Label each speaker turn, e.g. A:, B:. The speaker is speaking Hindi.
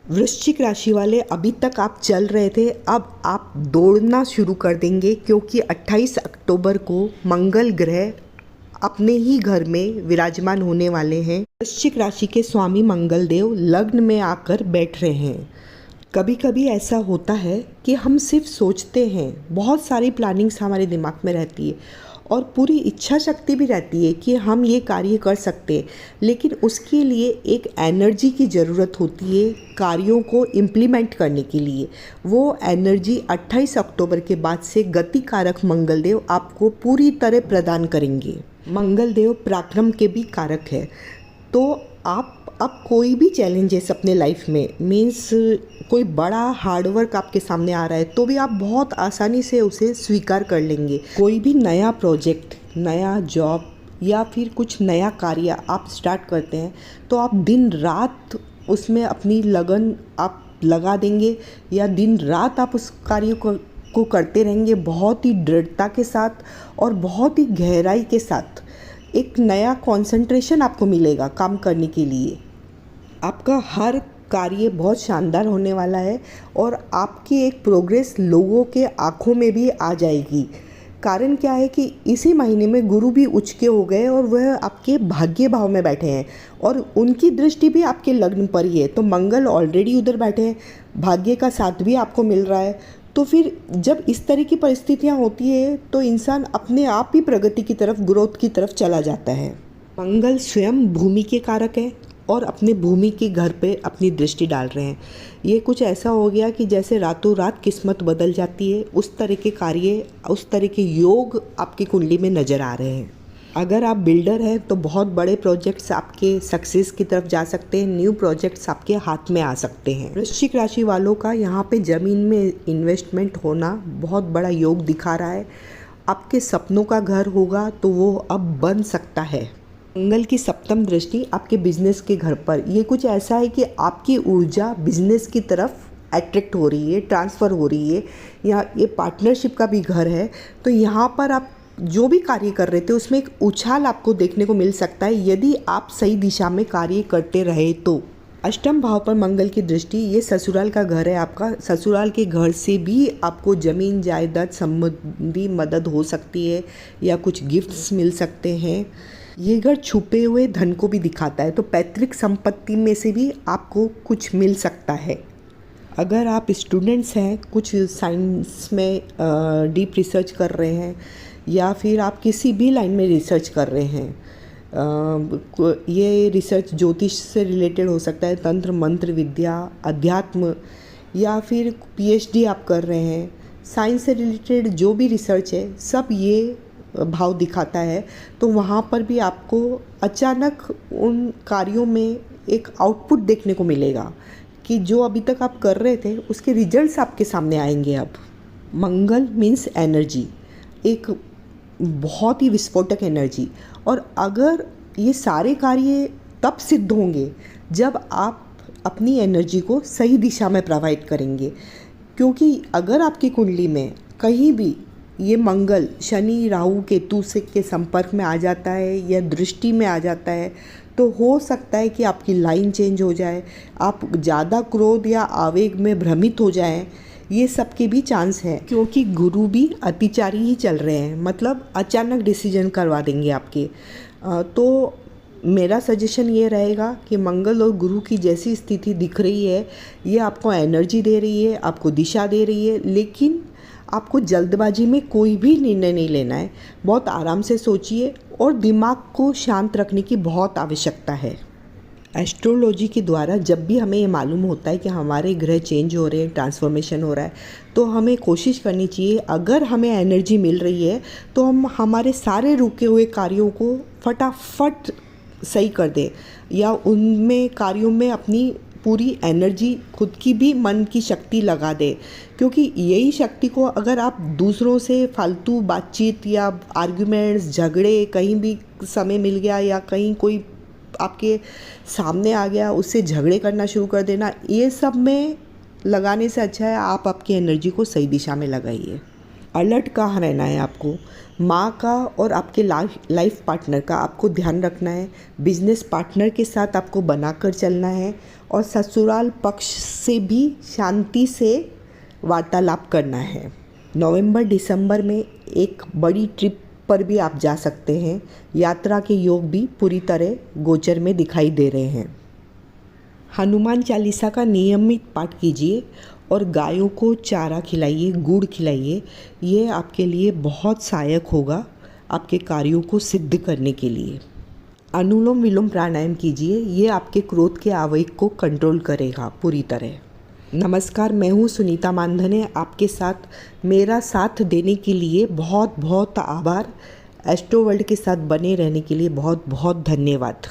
A: वृश्चिक राशि वाले, अभी तक आप चल रहे थे, अब आप दौड़ना शुरू कर देंगे क्योंकि 28 अक्टूबर को मंगल ग्रह अपने ही घर में विराजमान होने वाले हैं। वृश्चिक राशि के स्वामी मंगल देव लग्न में आकर बैठ रहे हैं। कभी कभी ऐसा होता है कि हम सिर्फ सोचते हैं, बहुत सारी प्लानिंग्स हमारे दिमाग में रहती है और पूरी इच्छा शक्ति भी रहती है कि हम ये कार्य कर सकते हैं, लेकिन उसके लिए एक एनर्जी की ज़रूरत होती है कार्यों को इम्प्लीमेंट करने के लिए। वो एनर्जी 28 अक्टूबर के बाद से गति कारक मंगलदेव आपको पूरी तरह प्रदान करेंगे। मंगलदेव पराक्रम के भी कारक है, तो आप अब कोई भी चैलेंजेस अपने लाइफ में, मीन्स कोई बड़ा हार्डवर्क आपके सामने आ रहा है तो भी आप बहुत आसानी से उसे स्वीकार कर लेंगे। कोई भी नया प्रोजेक्ट, नया जॉब या फिर कुछ नया कार्य आप स्टार्ट करते हैं तो आप दिन रात उसमें अपनी लगन आप लगा देंगे या दिन रात आप उस कार्य को करते रहेंगे बहुत ही दृढ़ता के साथ और बहुत ही गहराई के साथ। एक नया कंसंट्रेशन आपको मिलेगा काम करने के लिए। आपका हर कार्य बहुत शानदार होने वाला है और आपकी एक प्रोग्रेस लोगों के आँखों में भी आ जाएगी। कारण क्या है कि इसी महीने में गुरु भी उच्च के हो गए और वह आपके भाग्य भाव में बैठे हैं और उनकी दृष्टि भी आपके लग्न पर ही है, तो मंगल ऑलरेडी उधर बैठे हैं, भाग्य का साथ भी आपको मिल रहा है। तो फिर जब इस तरह की परिस्थितियाँ होती है तो इंसान अपने आप ही प्रगति की तरफ, ग्रोथ की तरफ चला जाता है। मंगल स्वयं भूमि के कारक है और अपने भूमि के घर पे अपनी दृष्टि डाल रहे हैं। ये कुछ ऐसा हो गया कि जैसे रातों रात किस्मत बदल जाती है, उस तरह के कार्य, उस तरह के योग आपकी कुंडली में नज़र आ रहे हैं। अगर आप बिल्डर हैं तो बहुत बड़े प्रोजेक्ट्स आपके सक्सेस की तरफ जा सकते हैं, न्यू प्रोजेक्ट्स आपके हाथ में आ सकते हैं। वृश्चिक राशि वालों का यहाँ पे ज़मीन में इन्वेस्टमेंट होना बहुत बड़ा योग दिखा रहा है। आपके सपनों का घर होगा तो वो अब बन सकता है। मंगल की सप्तम दृष्टि आपके बिजनेस के घर पर, ये कुछ ऐसा है कि आपकी ऊर्जा बिजनेस की तरफ अट्रैक्ट हो रही है, ट्रांसफ़र हो रही है, या ये पार्टनरशिप का भी घर है। तो यहाँ पर आप जो भी कार्य कर रहे थे उसमें एक उछाल आपको देखने को मिल सकता है यदि आप सही दिशा में कार्य करते रहे तो। अष्टम भाव पर मंगल की दृष्टि, ये ससुराल का घर है आपका। ससुराल के घर से भी आपको ज़मीन जायदाद संबंधी मदद हो सकती है या कुछ गिफ्ट्स मिल सकते हैं। ये घर छुपे हुए धन को भी दिखाता है, तो पैतृक संपत्ति में से भी आपको कुछ मिल सकता है। अगर आप स्टूडेंट्स हैं, कुछ साइंस में डीप रिसर्च कर रहे हैं या फिर आप किसी भी लाइन में रिसर्च कर रहे हैं, ये रिसर्च ज्योतिष से रिलेटेड हो सकता है, तंत्र मंत्र विद्या, अध्यात्म, या फिर पीएचडी आप कर रहे हैं, साइंस से रिलेटेड जो भी रिसर्च है, सब ये भाव दिखाता है। तो वहाँ पर भी आपको अचानक उन कार्यों में एक आउटपुट देखने को मिलेगा कि जो अभी तक आप कर रहे थे उसके रिजल्ट्स आपके सामने आएंगे। अब मंगल मीन्स एनर्जी, एक बहुत ही विस्फोटक एनर्जी, और अगर ये सारे कार्य तब सिद्ध होंगे जब आप अपनी एनर्जी को सही दिशा में प्रोवाइड करेंगे। क्योंकि अगर आपकी कुंडली में कहीं भी ये मंगल शनि राहु केतु से के संपर्क में आ जाता है या दृष्टि में आ जाता है तो हो सकता है कि आपकी लाइन चेंज हो जाए, आप ज़्यादा क्रोध या आवेग में भ्रमित हो जाएं, ये सब के भी चांस है। क्योंकि गुरु भी अतिचारी ही चल रहे हैं, मतलब अचानक डिसीजन करवा देंगे आपके। तो मेरा सजेशन ये रहेगा कि मंगल और गुरु की जैसी स्थिति दिख रही है, ये आपको एनर्जी दे रही है, आपको दिशा दे रही है, लेकिन आपको जल्दबाजी में कोई भी निर्णय नहीं लेना है। बहुत आराम से सोचिए और दिमाग को शांत रखने की बहुत आवश्यकता है। एस्ट्रोलॉजी के द्वारा जब भी हमें ये मालूम होता है कि हमारे ग्रह चेंज हो रहे हैं, ट्रांसफॉर्मेशन हो रहा है, तो हमें कोशिश करनी चाहिए, अगर हमें एनर्जी मिल रही है तो हम हमारे सारे रुके हुए कार्यों को फटाफट सही कर दें या उनमें कार्यों में अपनी पूरी एनर्जी, खुद की भी मन की शक्ति लगा दे। क्योंकि यही शक्ति को अगर आप दूसरों से फालतू बातचीत या आर्ग्यूमेंट्स, झगड़े, कहीं भी समय मिल गया या कहीं कोई आपके सामने आ गया उससे झगड़े करना शुरू कर देना, ये सब में लगाने से अच्छा है आप आपकी एनर्जी को सही दिशा में लगाइए। अलर्ट कहाँ रहना है आपको, माँ का और आपके लाइफ पार्टनर का आपको ध्यान रखना है, बिजनेस पार्टनर के साथ आपको बनाकर चलना है और ससुराल पक्ष से भी शांति से वार्तालाप करना है। नवंबर दिसंबर में एक बड़ी ट्रिप पर भी आप जा सकते हैं। यात्रा के योग भी पूरी तरह गोचर में दिखाई दे रहे हैं। हनुमान चालीसा का नियमित पाठ कीजिए और गायों को चारा खिलाइए, गुड़ खिलाइए। ये आपके लिए बहुत सहायक होगा आपके कार्यों को सिद्ध करने के लिए। अनुलोम विलोम प्राणायाम कीजिए, ये आपके क्रोध के आवेग को कंट्रोल करेगा पूरी तरह। नमस्कार, मैं हूँ सुनीता मानधने। आपके साथ मेरा साथ देने के लिए बहुत बहुत आभार। एस्ट्रो वर्ल्ड के साथ बने रहने के लिए बहुत बहुत धन्यवाद।